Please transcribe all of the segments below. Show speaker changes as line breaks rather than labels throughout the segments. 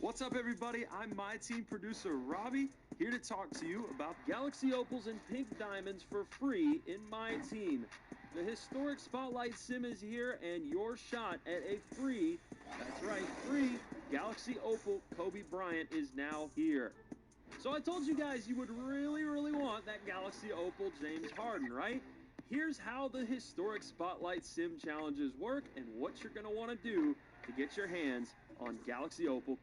What's up, everybody? I'm my team producer, Robbie, here to talk to you about Galaxy Opals and Pink Diamonds for free in my team. The historic Spotlight Sim is here, and your shot at a free, that's right, free Galaxy Opal Kobe Bryant is now here. So I told you guys you would really want that Galaxy Opal James Harden, right? Here's how the historic Spotlight Sim challenges work and what you're going to want to do to get your hands on Galaxy Opal.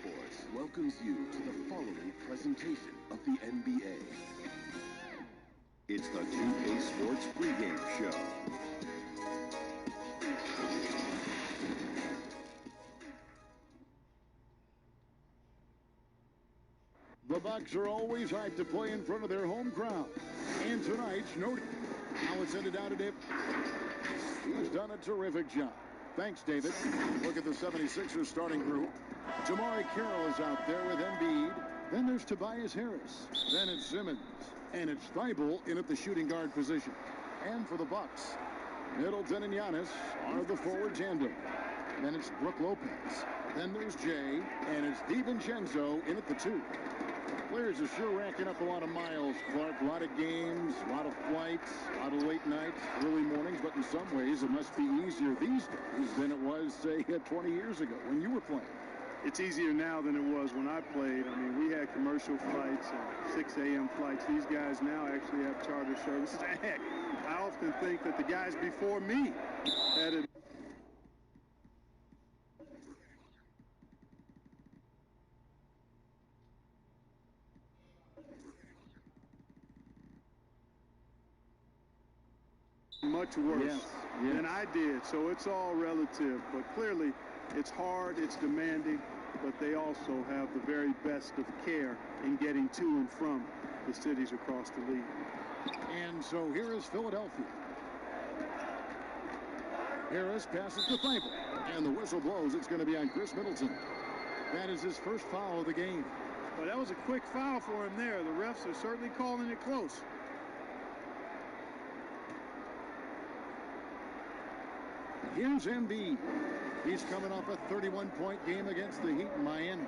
Sports welcomes you to the following presentation of the NBA. It's the 2K Sports pregame show.
The Bucks are always hyped to play in front of their home crowd. And tonight's noted. Now it's ended out today. He's done a terrific job. Thanks, David. Look at the 76ers starting group. Jamari Carroll is out there with Embiid. Then there's Tobias Harris. Then it's Simmons. And it's Thibault in at the shooting guard position. And for the Bucks, Middleton and Giannis are the forward tandem. Then it's Brook Lopez. Then there's Jay. And it's DiVincenzo in at the 2. Players are sure racking up a lot of miles, Clark. A lot of games, a lot of flights, a lot of late nights, early mornings. But in some ways, it must be easier these days than it was, say, 20 years ago when you were playing.
It's easier now than it was when I played. I mean, we had commercial flights and 6 a.m. flights. These guys now actually have charter services. Heck, I often think that the guys before me had it. Much worse than I did. So it's all relative. But clearly, it's hard, it's demanding, but they also have the very best of care in getting to and from the cities across the league.
And so here is Philadelphia. Harris passes to Thibault, and the whistle blows. It's going to be on Chris Middleton. That is his first foul of the game.
Well, that was a quick foul for him there. The refs are certainly calling it close.
Here's Embiid. He's coming off a 31-point game against the Heat in Miami.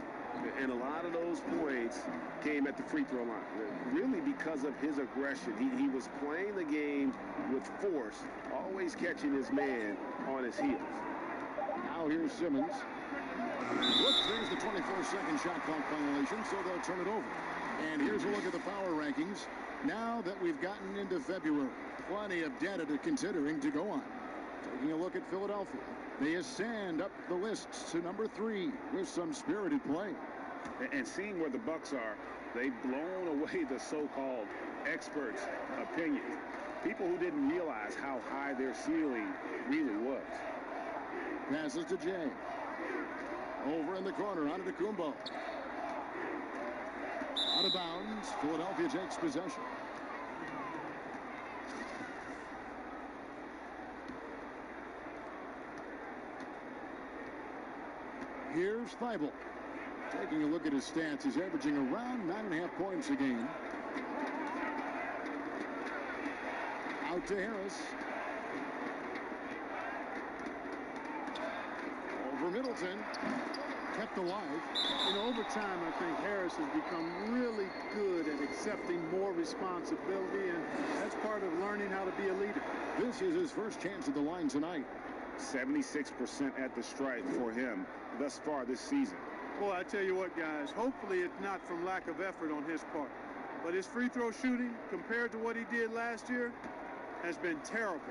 And a lot of those points came at the free throw line, really because of his aggression. He was playing the game with force, always catching his man on his heels.
Now here's Simmons. Whoops, there's the 24-second shot clock violation, so they'll turn it over. And here's a look at the power rankings. Now that we've gotten into February, plenty of data to considering to go on. Taking a look at Philadelphia, they ascend up the lists to number 3 with some spirited play.
And seeing where the Bucks are, they've blown away the so-called experts' opinion. People who didn't realize how high their ceiling really was.
Passes to Jay. Over in the corner, Antetokounmpo. Out of bounds, Philadelphia takes possession. Here's Thibault. Taking a look at his stats, he's averaging around 9.5 points a game. Out to Harris. Over Middleton. Kept alive.
You know, over time, I think Harris has become really good at accepting more responsibility, and that's part of learning how to be a leader.
This is his first chance at the line tonight.
76% at the stripe for him thus far this season.
Boy, I tell you what, guys, hopefully it's not from lack of effort on his part. But his free throw shooting, compared to what he did last year, has been terrible.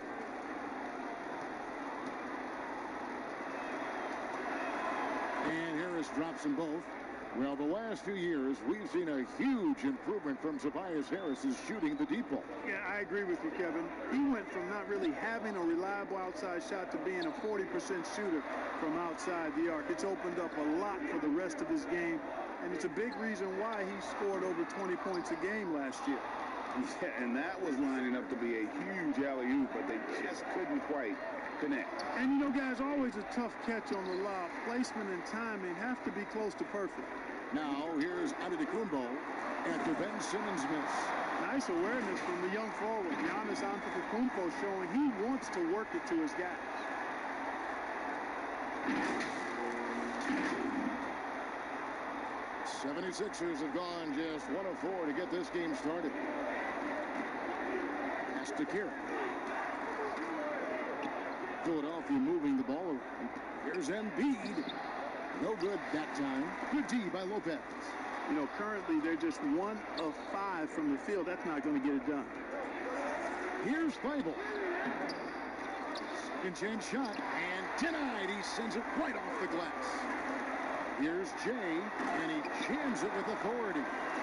And Harris drops them both. Well, the last few years, we've seen a huge improvement from Tobias Harris's shooting the deep ball.
Yeah, I agree with you, Kevin. He went from not really having a reliable outside shot to being a 40% shooter from outside the arc. It's opened up a lot for the rest of his game, and it's a big reason why he scored over 20 points a game last year.
Yeah, and that was lining up to be a huge alley-oop, but they just couldn't quite connect.
And, you know, guys, always a tough catch on the lob. Placement and timing have to be close to perfect.
Now, here's Antetokounmpo after Ben Simmons miss.
Nice awareness from the young forward. Giannis Antetokounmpo showing he wants to work it to his guy.
'76ers have gone just 1 of 4 to get this game started. Pass to Kira. Philadelphia moving the ball around. Here's Embiid. No good that time. Good D by Lopez.
You know, currently they're just 1 of 5 from the field. That's not going to get it done.
Here's Feibel. Second chance shot and denied. He sends it right off the glass. Here's Jay, and he jams it with authority.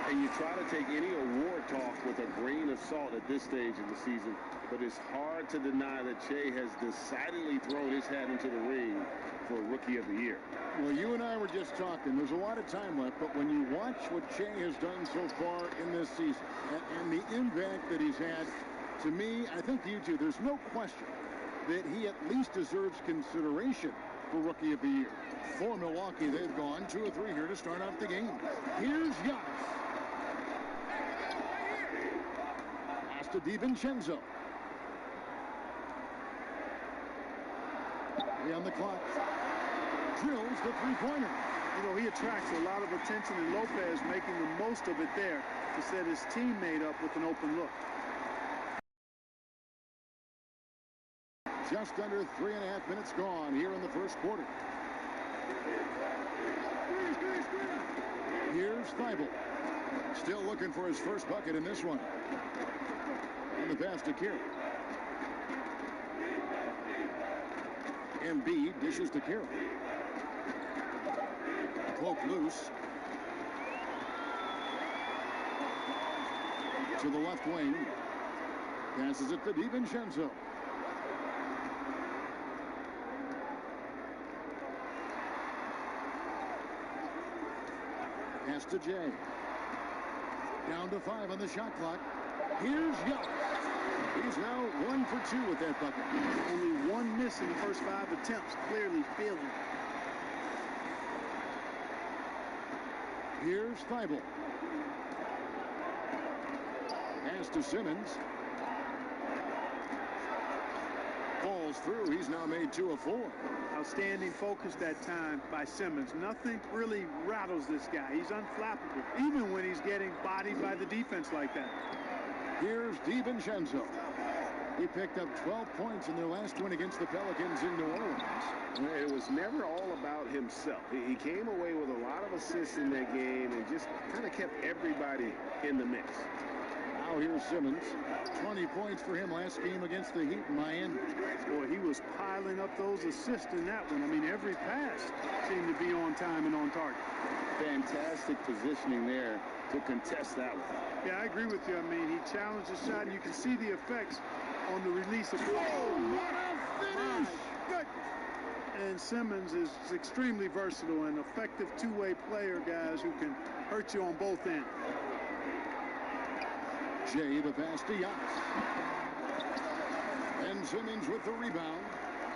And you try to take any award talk with a grain of salt at this stage in the season, but it's hard to deny that Jay has decidedly thrown his hat into the ring for Rookie of the Year.
Well, you and I were just talking. There's a lot of time left, but when you watch what Jay has done so far in this season and the impact that he's had, to me, I think you too, there's no question that he at least deserves consideration for Rookie of the Year. For Milwaukee, they've gone 2 of 3 here to start off the game. Here's Giannis. Pass to DiVincenzo. 3 on the clock. Drills the three-pointer.
You know, he attracts a lot of attention, and Lopez making the most of it there to set his teammate up with an open look.
Just under 3.5 minutes gone here in the first quarter. Here's Feibel. Still looking for his first bucket in this one. And the pass to Kira. Embiid dishes to Kira. Cloak loose. To the left wing. Passes it to DiVincenzo. Pass to Jay. Down to 5 on the shot clock. Here's Giannis. He's now 1 for 2 with that bucket.
Only 1 miss in the first 5 attempts. Clearly feeling it.
Here's Feibel. Pass to Simmons. Falls through. He's now made 2 of 4.
Outstanding focus that time by Simmons. Nothing really rattles this guy. He's unflappable, even when he's getting bodied by the defense like that.
Here's DiVincenzo. He picked up 12 points in their last win against the Pelicans in New Orleans.
It was never all about himself. He came away with a lot of assists in that game and just kind of kept everybody in the mix.
Now here's Simmons. 20 points for him last game against the Heat in Miami.
Boy, he was piling up those assists in that one. I mean, every pass seemed to be on time and on target.
Fantastic positioning there to contest that one.
Yeah, I agree with you. I mean, he challenged the shot, and you can see the effects on the release of.
Oh, what a finish!
Good. And Simmons is extremely versatile and effective two-way player, guys, who can hurt you on both ends.
Jay, the pass to Giannis. And Simmons with the rebound.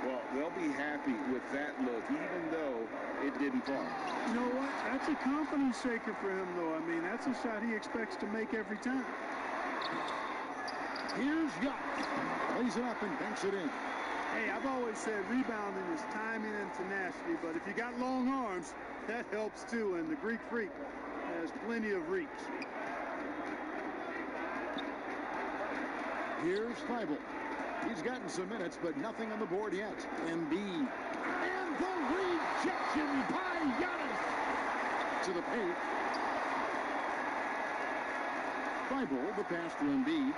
Well, they'll be happy with that look, even though it didn't fall.
You know what? That's a confidence shaker for him, though. I mean, that's a shot he expects to make every time.
Here's Giannis. Lays it up and banks it in.
Hey, I've always said rebounding is timing and tenacity, but if you got long arms, that helps too, and the Greek Freak has plenty of reach.
Here's Thibault. He's gotten some minutes, but nothing on the board yet. Embiid. And the rejection by Giannis. To the paint. Thibault, the pass to Embiid.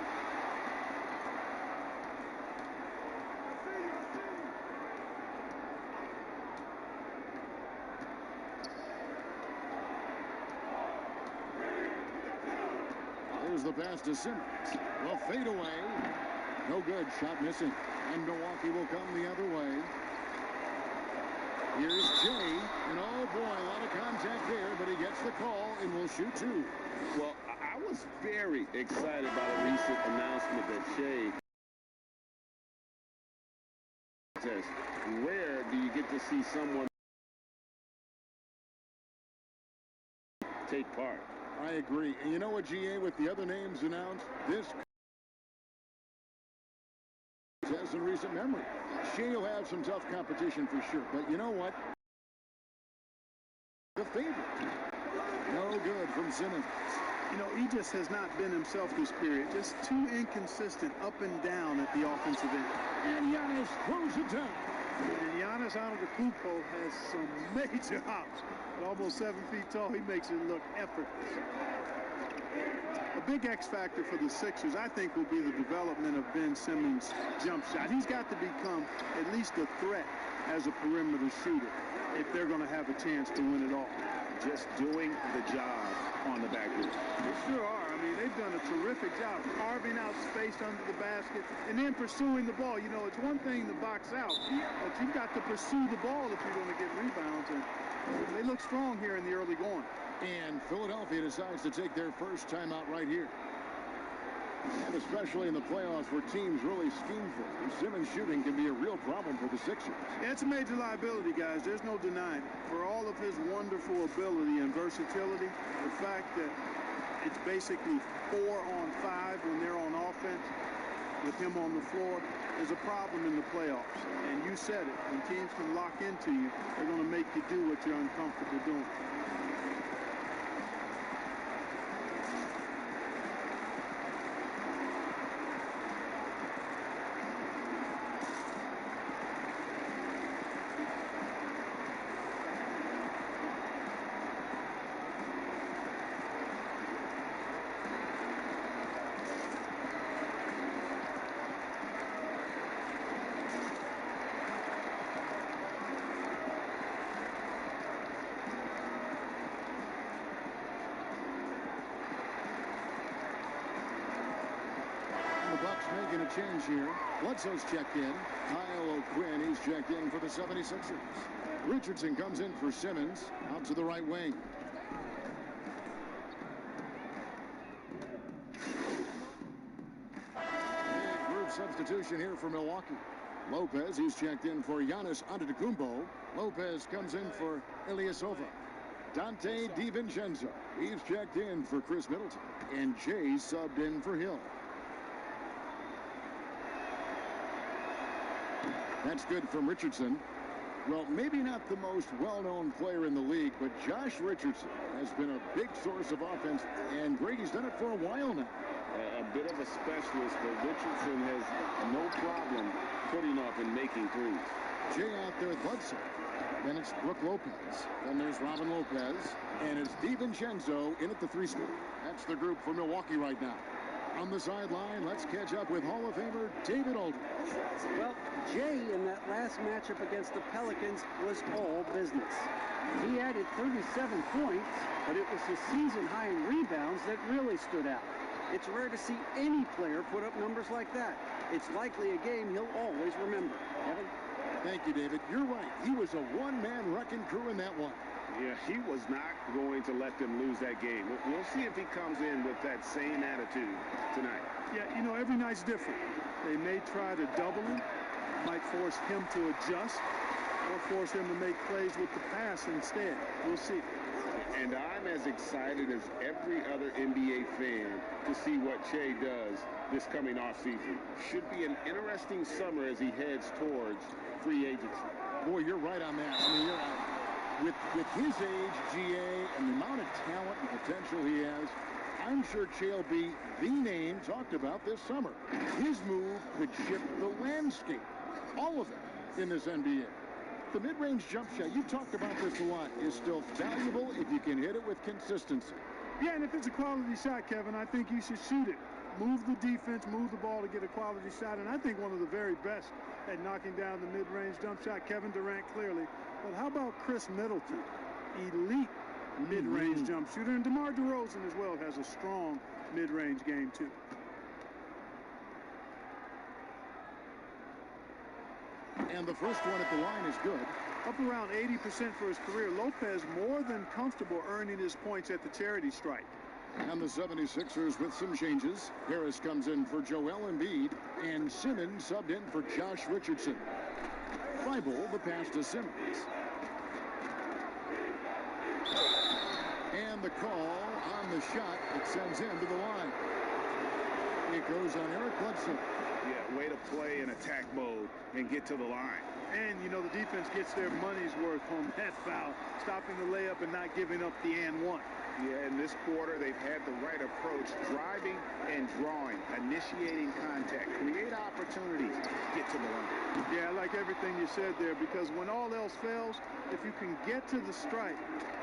Here's the pass to Simmons. The fadeaway. No good. Shot missing. And Milwaukee will come the other way. Here's Jay. And oh boy, a lot of contact there, but he gets the call and will shoot two.
Well, I was very excited by the recent announcement that Shea test. Rare do you get to see someone take part.
I agree. And you know what, GA, with the other names announced, this has in recent memory. Shea will have some tough competition for sure, but you know what? The favorite. No good from Simmons.
You know, he just has not been himself this period. Just too inconsistent up and down at the offensive end.
And Giannis throws it down.
And Giannis Antetokounmpo has some major hops. At almost 7 feet tall, he makes it look effortless. A big X factor for the Sixers, I think, will be the development of Ben Simmons' jump shot. He's got to become at least a threat as a perimeter shooter if they're going to have a chance to win it all.
Just doing the job on the back end.
They sure are. I mean, they've done a terrific job carving out space under the basket and then pursuing the ball. You know, it's one thing to box out, but you've got to pursue the ball if you're going to get rebounds. And they look strong here in the early going.
And Philadelphia decides to take their first timeout right here. And especially in the playoffs where teams really scheme for it, Simmons shooting can be a real problem for the Sixers.
Yeah, it's a major liability, guys. There's no denying it. For all of his wonderful ability and versatility, the fact that it's basically 4 on 5 when they're on offense with him on the floor is a problem in the playoffs. And you said it. When teams can lock into you, they're going to make you do what you're uncomfortable doing.
The Bucks making a change here. Bledsoe's checked in. Kyle O'Quinn, he's checked in for the 76ers. Richardson comes in for Simmons, out to the right wing. Big group substitution here for Milwaukee. Lopez, he's checked in for Giannis Antetokounmpo. Lopez comes in for Ilyasova. Dante DiVincenzo, he's checked in for Chris Middleton. And Jay subbed in for Hill. That's good from Richardson. Well, maybe not the most well-known player in the league, but Josh Richardson has been a big source of offense, and Grady's done it for a while now.
A bit of a specialist, but Richardson has no problem putting up and making threes.
Jay out there with Bledsoe. Then it's Brook Lopez. Then there's Robin Lopez. And it's DiVincenzo in at the 3 spot. That's the group for Milwaukee right now. On the sideline, let's catch up with Hall of Famer David Aldridge.
Well, Jay in that last matchup against the Pelicans was all business. He added 37 points, but it was his season high in rebounds that really stood out. It's rare to see any player put up numbers like that. It's likely a game he'll always remember. Kevin?
Thank you, David. You're right. He was a one-man wrecking crew in that one.
Yeah, he was not going to let them lose that game. We'll see if he comes in with that same attitude tonight.
Yeah, you know, every night's different. They may try to double him, might force him to adjust, or force him to make plays with the pass instead. We'll see.
And I'm as excited as every other NBA fan to see what Che does this coming offseason. Should be an interesting summer as he heads towards free agency.
Boy, you're right on that. I mean, you're right. With his age, GA, and the amount of talent and potential he has, I'm sure Che will be the name talked about this summer. His move could shift the landscape, all of it, in this NBA. The mid-range jump shot, you talked about this a lot, is still valuable if you can hit it with consistency.
Yeah, and if it's a quality shot, Kevin, I think you should shoot it. Move the defense, move the ball to get a quality shot, and I think one of the very best at knocking down the mid-range jump shot, Kevin Durant clearly. But how about Chris Middleton? Elite mid-range jump shooter, and DeMar DeRozan as well has a strong mid-range game too.
And the first one at the line is good.
Up around 80% for his career. Lopez more than comfortable earning his points at the charity stripe.
And the 76ers with some changes. Harris comes in for Joel Embiid, and Simmons subbed in for Josh Richardson. Thibault, the pass to Simmons. And the call on the shot that sends him to the line. It goes on Eric Bledsoe.
Yeah, way to play in attack mode and get to the line.
And, you know, the defense gets their money's worth on that foul, stopping the layup and not giving up the and one.
Yeah, in this quarter, they've had the right approach, driving and drawing, initiating contact, create opportunities, get to the line.
Yeah, I like everything you said there, because when all else fails, if you can get to the stripe,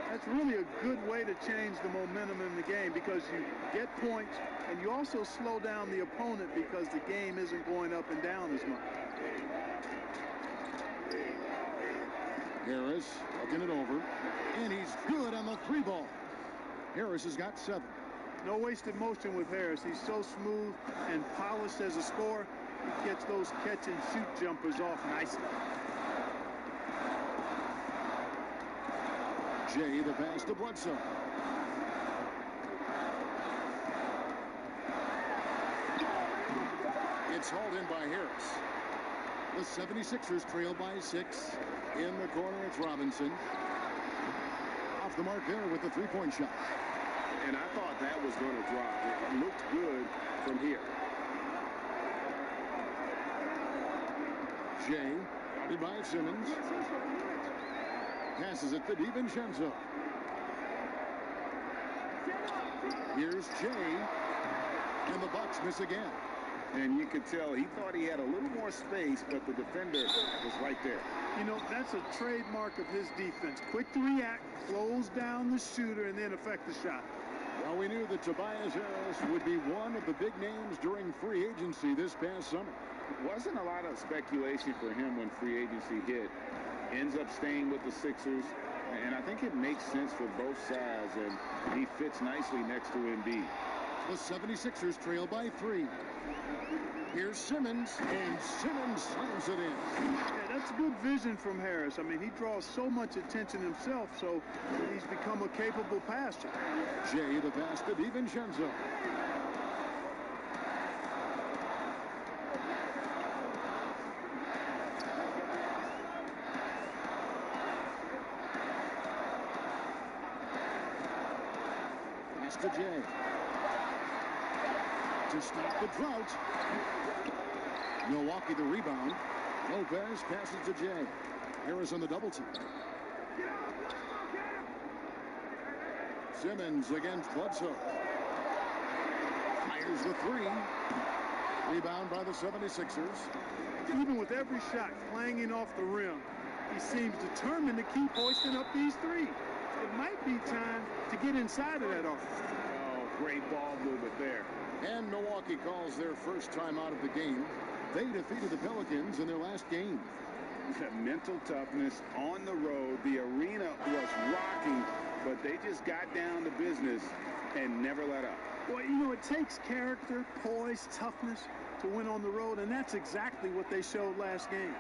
that's really a good way to change the momentum in the game, because you get points and you also slow down the opponent because the game isn't going up and down as much.
Harris looking it over, and he's good on the three ball. Harris has got 7.
No wasted motion with Harris. He's so smooth and polished as a scorer. He gets those catch and shoot jumpers off nicely.
Jay, the pass to Bledsoe. It's hauled in by Harris. The 76ers trail by 6. In the corner, it's Robinson. Off the mark there with the three-point shot.
And I thought that was going to drop. It looked good from here.
Jay, guarded by Simmons. Passes it to DiVincenzo. Here's Jay. And the Bucks miss again.
And you could tell he thought he had a little more space, but the defender was right there.
You know, that's a trademark of his defense. Quick to react, close down the shooter, and then affect the shot.
Well, we knew that Tobias Harris would be one of the big names during free agency this past summer.
Wasn't a lot of speculation for him when free agency hit. Ends up staying with the Sixers, and I think it makes sense for both sides, and he fits nicely next to Embiid.
The 76ers trail by 3. Here's Simmons, and Simmons slams it in.
Yeah, that's good vision from Harris. I mean, he draws so much attention himself, so he's become a capable passer.
Jay, the pass to DiVincenzo. Pass to Jay. To stop the drought. Milwaukee the rebound. Lopez passes to Jay. Harris on the double team. Simmons against Bledsoe. Fires the 3. Rebound by the 76ers.
Even with every shot clanging off the rim, he seems determined to keep hoisting up these 3. It might be time to get inside of that offense.
Oh, great ball movement there.
And Milwaukee calls their first time out of the game. They defeated the Pelicans in their last game.
Mental toughness on the road. The arena was rocking, but they just got down to business and never let up.
Well, you know, it takes character, poise, toughness to win on the road, and that's exactly what they showed last game.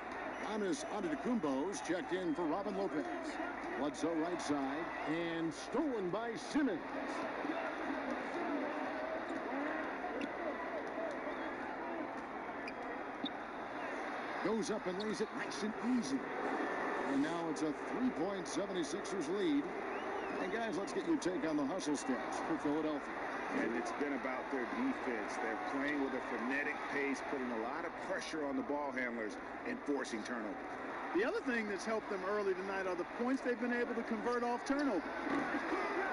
Giannis Antetokounmpo's checked in for Robin Lopez. Bledsoe right side, and stolen by Simmons. Goes up and lays it nice and easy. And now it's a 3-point 76ers lead. And guys, let's get your take on the hustle stats for Philadelphia.
And it's been about their defense. They're playing with a frenetic pace, putting a lot of pressure on the ball handlers and forcing turnovers.
The other thing that's helped them early tonight are the points they've been able to convert off turnover.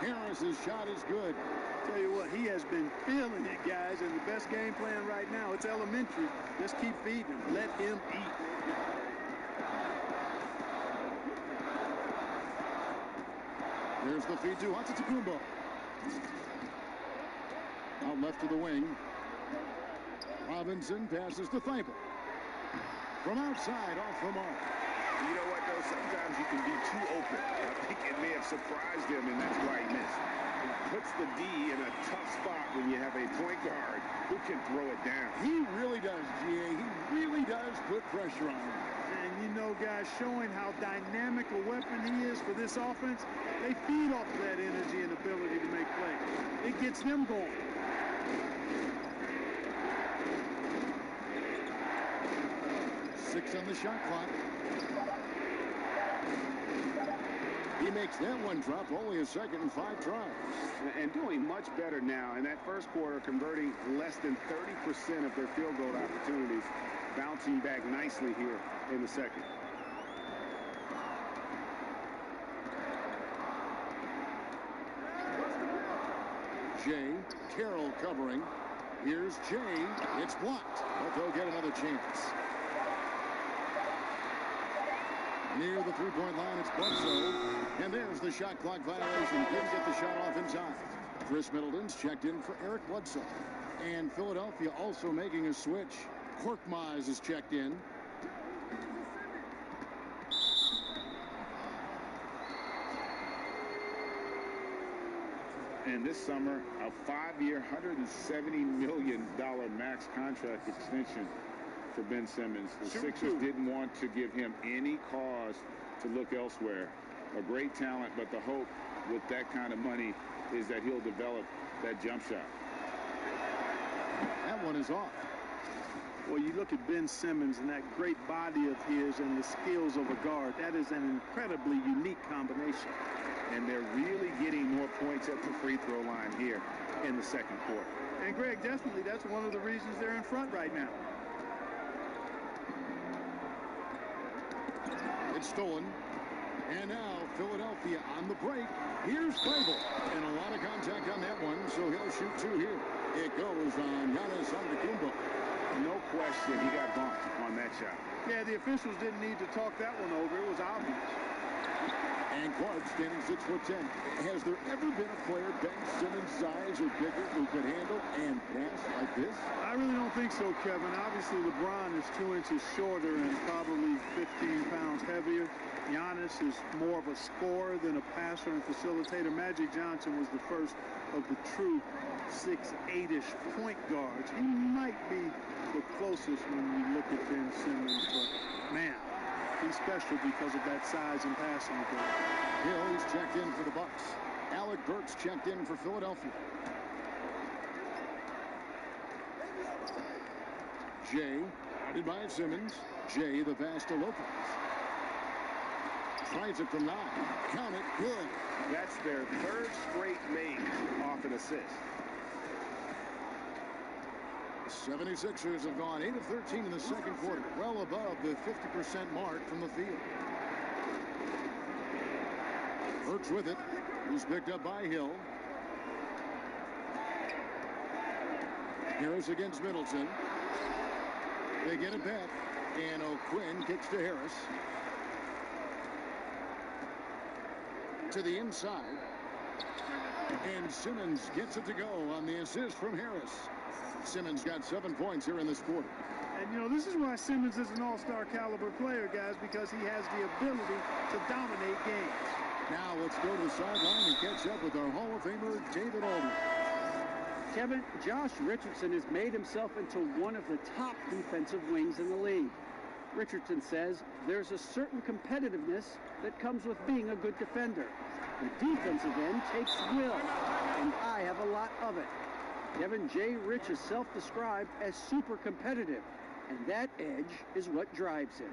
Harris's shot is good.
Tell you what, he has been feeling it, guys, and the best game plan right now, it's elementary. Just keep feeding him. Let him eat.
There's the feed to Antetokounmpo. Out left to the wing. Robinson passes to Thibault. From outside, off the mark.
You know what, though? Sometimes you can be too open. I think it may have surprised him, and that's why he missed. It puts the D in a tough spot when you have a point guard who can throw it down.
He really does, G.A. He really does put pressure on him.
And you know, guys, showing how dynamic a weapon he is for this offense, they feed off of that energy and ability to make plays. It gets them going.
Six on the shot clock. He makes that one drop, only a second and 5 tries.
And doing much better now. In that first quarter, converting less than 30% of their field goal opportunities, bouncing back nicely here in the second.
Jay, Carroll covering. Here's Jay. It's blocked, but they'll get another chance. Near the three-point line, it's Bledsoe. And there's the shot clock violation. Couldn't get the shot off in time. Chris Middleton's checked in for Eric Bledsoe. And Philadelphia also making a switch. Korkmaz is checked in.
And this summer, a 5-year, $170 million max contract extension for Ben Simmons. The Sixers didn't want to give him any cause to look elsewhere. A great talent, but the hope with that kind of money is that he'll develop that jump shot.
That one is off.
Well, you look at Ben Simmons and that great body of his and the skills of a guard. That is an incredibly unique combination.
And they're really getting more points at the free throw line here in the second quarter.
And, Greg, definitely that's one of the reasons they're in front right now.
It's stolen. And now Philadelphia on the break. Here's Thibault. And a lot of contact on that one, so he'll shoot 2 here. It goes on Giannis Antetokounmpo.
No question he got bumped on that shot.
Yeah, the officials didn't need to talk that one over. It was obvious.
And Clark standing 6'10". Has there ever been a player Ben Simmons' size or bigger who could handle and pass like this?
I really don't think so, Kevin. Obviously, LeBron is 2 inches shorter and probably 15 pounds heavier. Giannis is more of a scorer than a passer and facilitator. Magic Johnson was the first of the true 6'8"-ish point guards. He might be the closest when you look at Ben Simmons, but man, he's special because of that size and passing ability.
Hill, he's checked in for the Bucks. Alec Burks checked in for Philadelphia. Jay, guarded by Simmons. Jay, the pass to Lopez. Tries it from 9. Count it, good.
That's their 3rd straight make off an assist.
76ers have gone 8 of 13 in the second quarter, well above the 50% mark from the field. Burks with it. He's picked up by Hill. Harris against Middleton. They get it back, and O'Quinn kicks to Harris. To the inside. And Simmons gets it to go on the assist from Harris. Simmons got 7 points here in this quarter.
And, you know, this is why Simmons is an all-star caliber player, guys, because he has the ability to dominate games.
Now let's go to the sideline and catch up with our Hall of Famer, David Aldridge.
Kevin, Josh Richardson has made himself into one of the top defensive wings in the league. Richardson says there's a certain competitiveness that comes with being a good defender. The defensive end takes will, and I have a lot of it. Kevin, J. Rich is self-described as super competitive, and that edge is what drives him.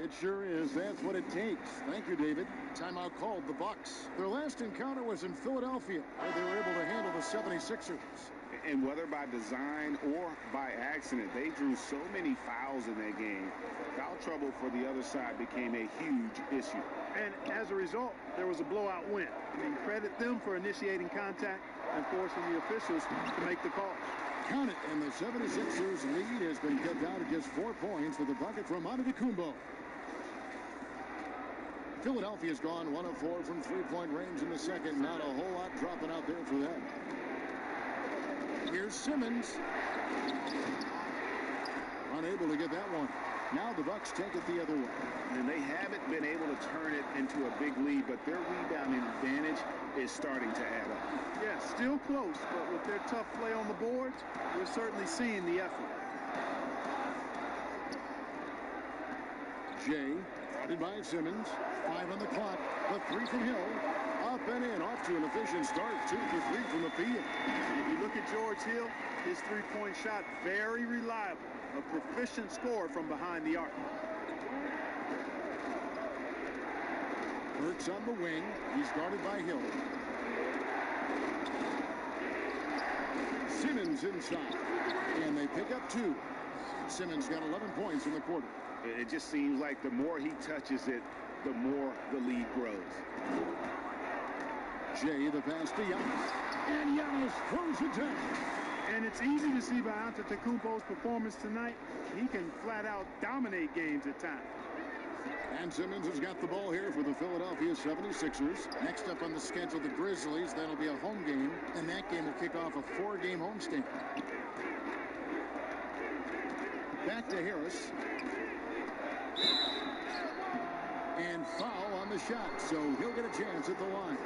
It sure is. That's what it takes. Thank you, David. Timeout called the Bucks. Their last encounter was in Philadelphia, where they were able to handle the 76ers.
And whether by design or by accident, they drew so many fouls in that game. Foul trouble for the other side became a huge issue.
And as a result, there was a blowout win. I mean, credit them for initiating contact and forcing the officials to make the calls.
Count it, and the 76ers lead has been kept out at just 4 points with a bucket from Antetokounmpo. Philadelphia's gone 1 of 4 from three-point range in the second. Not a whole lot dropping out there for them. Here's Simmons. Unable to get that one. Now the Bucks take it the other way.
And they haven't been able to turn it into a big lead, but their rebounding advantage is starting to add up.
Yeah, still close, but with their tough play on the boards, we're certainly seeing the effort.
Jay, guarded by Simmons. 5 on the clock. The three from Hill. Up and in. Off to an efficient start. 2 for 3 from the field.
If you look at George Hill, his three-point shot, very reliable. A proficient scorer from behind the arc.
Burks on the wing. He's guarded by Hill. Simmons inside. And they pick up 2. Simmons got 11 points in the quarter.
It just seems like the more he touches it, the more the lead grows.
Jay, the pass to Giannis. And Giannis throws it down.
And it's easy to see by Antetokounmpo's performance tonight. He can flat out dominate games at times.
And Simmons has got the ball here for the Philadelphia 76ers. Next up on the schedule, the Grizzlies. That'll be a home game, and that game will kick off a 4-game homestand. Back to Harris. And foul on the shot, so he'll get a chance at the line.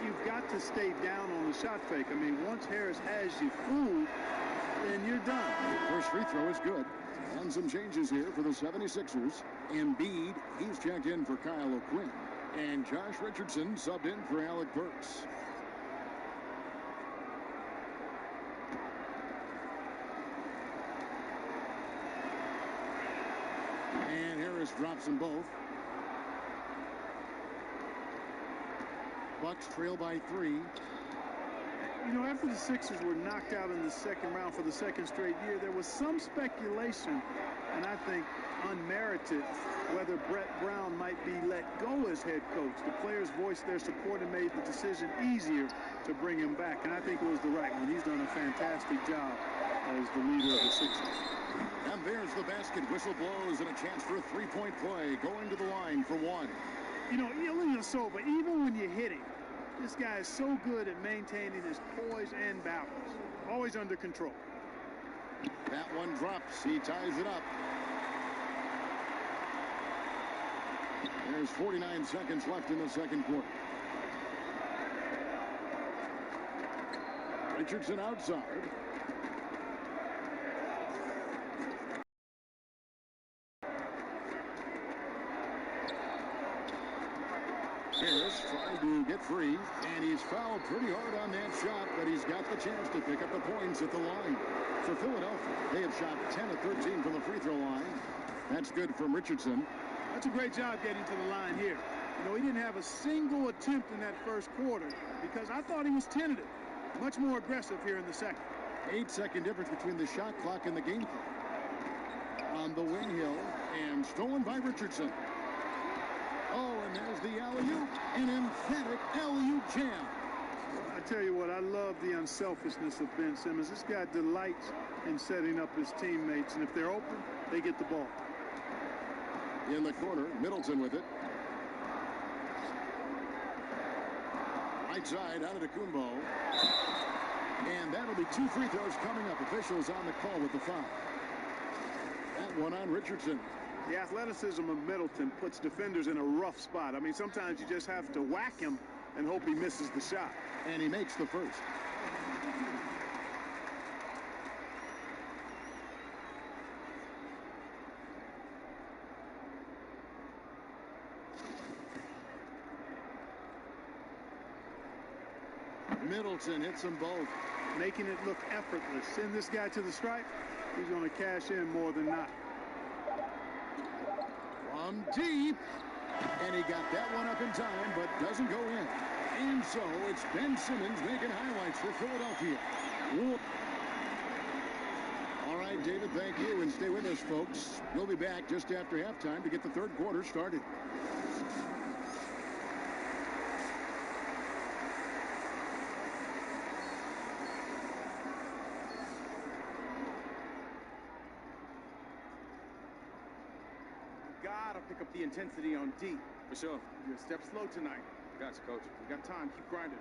You've got to stay down on the shot fake. I mean, once Harris has you fooled, then you're done.
First free throw is good. And some changes here for the 76ers. Embiid, he's checked in for Kyle O'Quinn. And Josh Richardson subbed in for Alec Burks. And Harris drops them both. Bucks trail by 3.
You know, after the Sixers were knocked out in the second round for the second straight year, there was some speculation, and I think unmerited, whether Brett Brown might be let go as head coach. The players voiced their support and made the decision easier to bring him back, and I think it was the right one. He's done a fantastic job as the leader of the Sixers.
And there's the basket. Whistle blows and a chance for a three-point play. Going to the line for 1.
You know, Ilyasova, even when you hit him, this guy is so good at maintaining his poise and balance. Always under control.
That one drops. He ties it up. There's 49 seconds left in the second quarter. Richardson outside. Harris trying to get free, and he's fouled pretty hard on that shot, but he's got the chance to pick up the points at the line. For Philadelphia, they have shot 10 of 13 from the free throw line. That's good from Richardson.
That's a great job getting to the line here. You know, he didn't have a single attempt in that first quarter because I thought he was tentative. Much more aggressive here in the second.
8-second difference between the shot clock and the game clock. On the wing, Hill, and stolen by Richardson. Oh, and there's the alley-oop, an emphatic alley-oop jam.
I tell you what, I love the unselfishness of Ben Simmons. This guy delights in setting up his teammates, and if they're open, they get the ball.
In the corner, Middleton with it. Right side, Antetokounmpo. And that'll be 2 free throws coming up. Officials on the call with the foul. That one on Richardson.
The athleticism of Middleton puts defenders in a rough spot. I mean, sometimes you just have to whack him and hope he misses the shot.
And he makes the first. Middleton hits them both.
Making it look effortless. Send this guy to the stripe, he's going to cash in more than not.
from deep. And he got that one up in time, but doesn't go in. And so it's Ben Simmons making highlights for Philadelphia. All right, David, thank you, and stay with us, folks. We'll be back just after halftime to get the third quarter started.
Gotta pick up the intensity on D.
For sure.
You're a step slow tonight.
Gotcha, coach.
We got time. Keep grinding.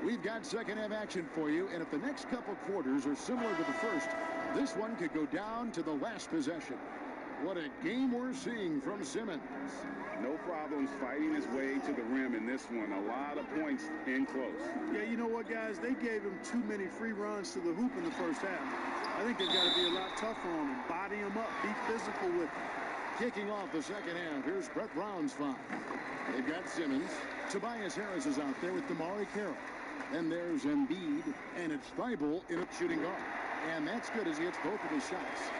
We've got second half action for you, and if the next couple quarters are similar to the first, this one could go down to the last possession. What a game we're seeing from Simmons.
No problems fighting his way to the rim in this one. A lot of points in close.
Yeah, you know what, guys? They gave him too many free runs to the hoop in the first half. I think they've got to be a lot tougher on him. Body him up. Be physical with him.
Kicking off the second half, here's Brett Brown's five. They've got Simmons. Tobias Harris is out there with Damari Carroll. Then there's Embiid, and it's Thibault in a shooting guard. And that's good as he hits both of his shots.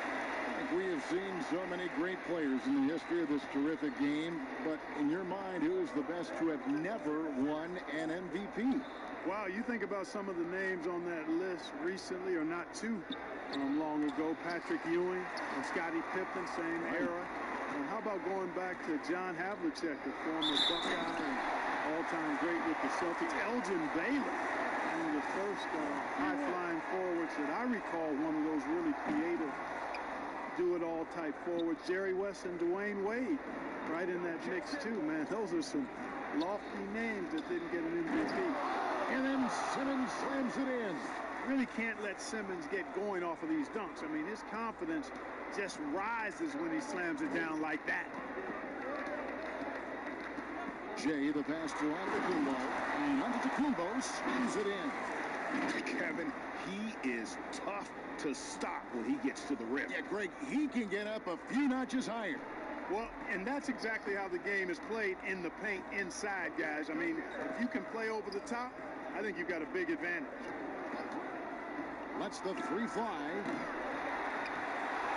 We have seen so many great players in the history of this terrific game, but in your mind, who is the best to have never won an MVP?
Wow, you think about some of the names on that list recently, or not too long ago. Patrick Ewing and Scottie Pippen, same era. And how about going back to John Havlicek, the former Buckeye and all-time great with the Celtics. Elgin Baylor, one of the first high-flying forwards that I recall, one of those really creative do-it-all type forwards. Jerry West and Dwayne Wade right in that mix too, man. Those are some lofty names that didn't get an MVP.
And then Simmons slams it in.
Really can't let Simmons get going off of these dunks. I mean, his confidence just rises when he slams it down like that.
Jay, the pass to Antetokounmpo, and Antetokounmpo slams it in.
Kevin, he is tough to stop when he gets to the rim.
Yeah, Greg, he can get up a few notches higher.
Well, and that's exactly how the game is played in the paint inside, guys. I mean, if you can play over the top, I think you've got a big advantage.
Lets the three fly.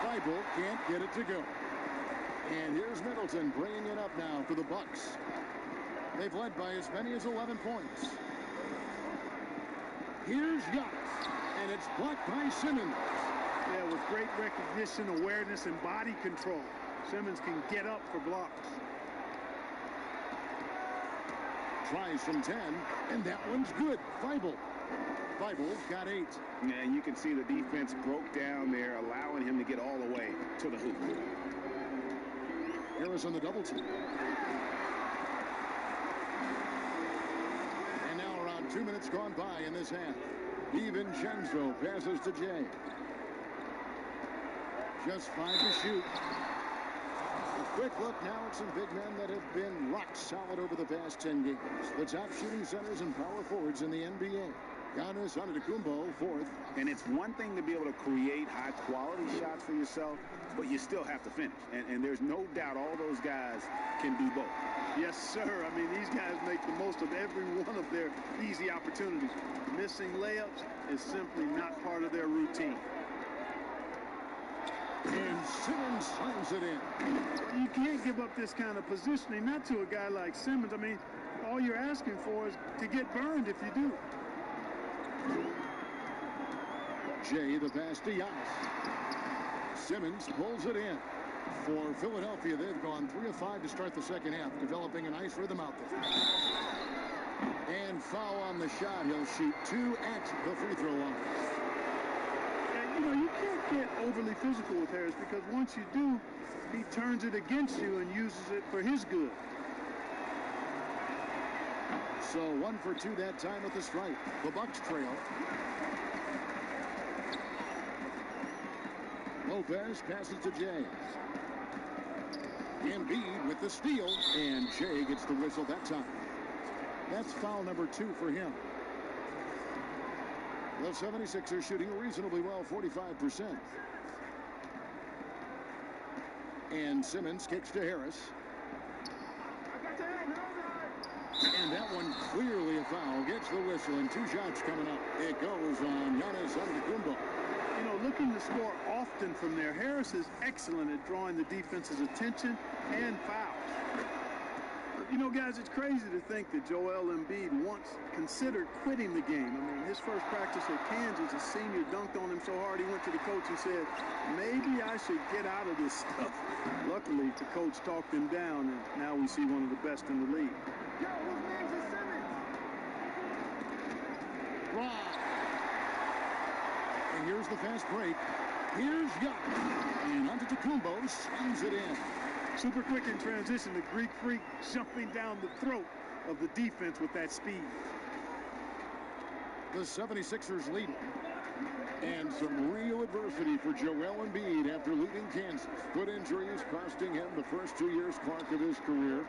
Thibault can't get it to go. And here's Middleton bringing it up now for the Bucks. They've led by as many as 11 points. Here's Giannis, and it's blocked by Simmons.
Yeah, with great recognition, awareness, and body control. Simmons can get up for blocks.
Tries from 10, and that one's good. Thibault got 8.
Yeah, you can see the defense broke down there, allowing him to get all the way to the hoop.
Harris on the double team. And now around 2 minutes gone by in this half. DiVincenzo passes to Jay. Just 5 to shoot. A quick look now at some big men that have been rock solid over the past 10 games. The top shooting centers and power forwards in the NBA. Giannis Antetokounmpo, 4th.
And it's one thing to be able to create high-quality shots for yourself, but you still have to finish. And there's no doubt all those guys can do both.
Yes, sir. I mean, these guys make the most of every one of their easy opportunities. Missing layups is simply not part of their routine.
And Simmons slams it in.
You can't give up this kind of positioning, not to a guy like Simmons. I mean, all you're asking for is to get burned if you do.
Jay, the pass to Giannis. Simmons pulls it in. For Philadelphia, they've gone 3 of 5 to start the second half, developing a nice rhythm out there. And foul on the shot. He'll shoot 2 at the free throw line.
And, you know, you can't get overly physical with Harris because once you do, he turns it against you and uses it for his good.
So 1 for 2 that time with the strike. The Bucks trail. Lopez passes to Jay. Embiid with the steal, and Jay gets the whistle that time. That's foul number 2 for him. The 76ers shooting reasonably well, 45%. And Simmons kicks to Harris. And that one clearly a foul. Gets the whistle, and 2 shots coming up. It goes on Giannis Antetokounmpo.
You know, looking to score often from there. Harris is excellent at drawing the defense's attention and fouls. You know, guys, it's crazy to think that Joel Embiid once considered quitting the game. I mean, his first practice at Kansas, a senior dunked on him so hard he went to the coach and said, maybe I should get out of this stuff. Luckily, the coach talked him down, and now we see one of the best in the league.
Drive. And here's the fast break. Here's Giannis. And Antetokounmpo slams it in.
Super quick in transition, the Greek freak jumping down the throat of the defense with that speed.
The 76ers lead. And some real adversity for Joel Embiid after leaving Kansas. Foot injuries costing him the first 2 years, Clark, of his career.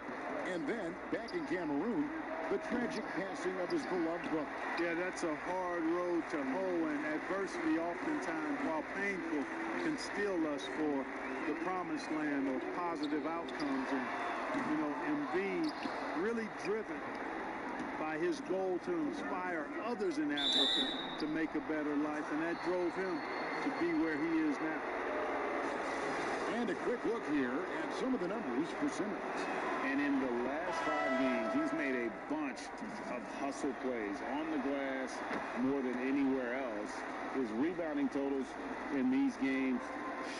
And then, back in Cameroon, the tragic passing of his beloved brother.
Yeah, that's a hard road to hoe, and adversity oftentimes, while painful, can steal us for the promised land of positive outcomes. And, you know, Embiid really driven by his goal to inspire others in Africa to make a better life, and that drove him to be where he is now.
And a quick look here at some of the numbers for Simmons.
And in the last 5 games, he's made a bunch of hustle plays on the glass more than anywhere else. His rebounding totals in these games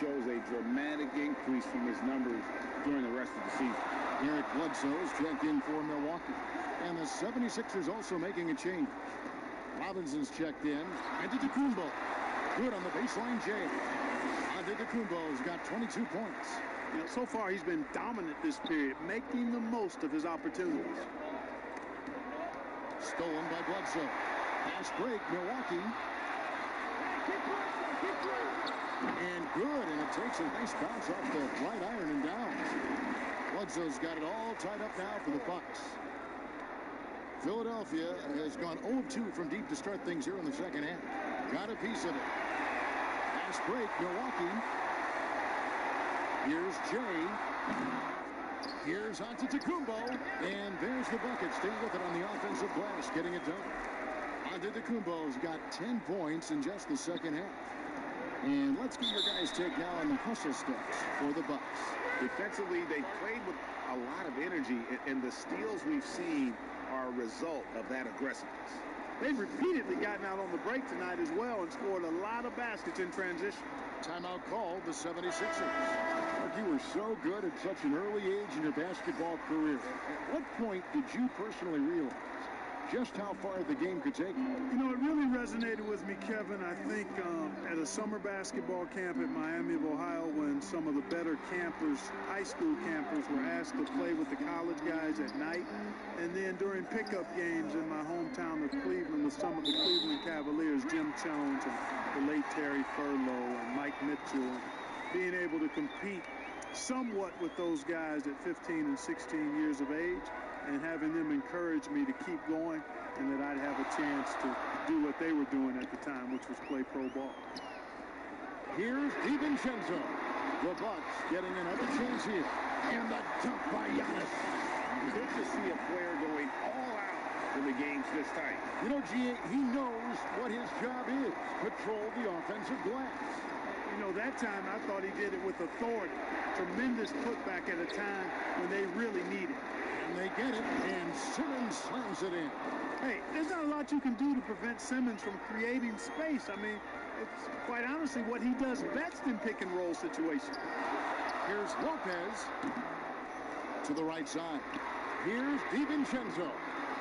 shows a dramatic increase from his numbers during the rest of the season.
Eric Bledsoe is checked in for Milwaukee. And the 76ers also making a change. Robinson's checked in. Antetokounmpo. Good on the baseline, Jay. Antetokounmpo's got 22 points.
You know, so far he's been dominant this period, making the most of his opportunities.
Stolen by Bledsoe. Fast break, Milwaukee. And good, and it takes a nice bounce off the right iron and down. Bledsoe's got it all tied up now for the Bucks. Philadelphia has gone 0-2 from deep to start things here in the second half. Got a piece of it. Fast break, Milwaukee. Here's Jay. Here's Antetokounmpo. And there's the bucket. Stay with it on the offensive glass, getting it done. Antetokounmpo's got 10 points in just the second half. And let's get your guys' take now on the hustle steps for the Bucks.
Defensively, they played with a lot of energy, and the steals we've seen are a result of that aggressiveness.
They've repeatedly gotten out on the break tonight as well and scored a lot of baskets in transition.
Timeout called, the 76ers. Mark, you were so good at such an early age in your basketball career. At what point did you personally realize just how far the game could take you?
You know, it really resonated with me, Kevin, I think at a summer basketball camp at Miami of Ohio, when some of the better campers, high school campers, were asked to play with the college guys at night. And then during pickup games in my hometown of Cleveland with some of the Cleveland Cavaliers, Jim Jones and the late Terry Furlow and Mike Mitchell, and being able to compete somewhat with those guys at 15 and 16 years of age, and having them encourage me to keep going, and that I'd have a chance to do what they were doing at the time, which was play pro ball.
Here's DiVincenzo. The Bucks getting another chance here. And the dunk by Giannis.
Good to see a player going all out when the game's this tight.
You know, G.A., he knows what his job is. Control the offensive glass.
You know, that time I thought he did it with authority. Tremendous putback at a time when they really need it.
And they get it, and Simmons slams it in.
Hey, there's not a lot you can do to prevent Simmons from creating space. I mean, it's quite honestly what he does best in pick and roll situations.
Here's Lopez to the right side. Here's DiVincenzo.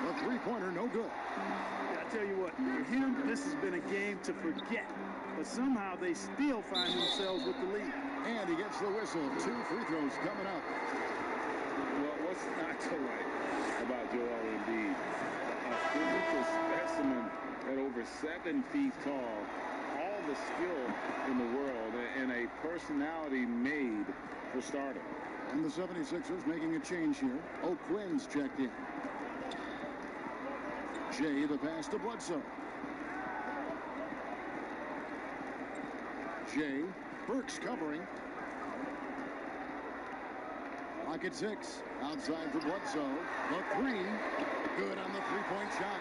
The three-pointer, no good.
I tell you what, for him, this has been a game to forget. But somehow they still find themselves with the lead.
And he gets the whistle. 2 free throws coming up.
Well, what's not to like about Joel Embiid? A physical specimen at over 7 feet tall, all the skill in the world, and a personality made for stardom.
And the 76ers making a change here. O'Quinn's checked in. Jay, the pass to Bledsoe. Jay, Burks covering. Clock at 6. Outside for Bledsoe. The three. Good on the three-point shot.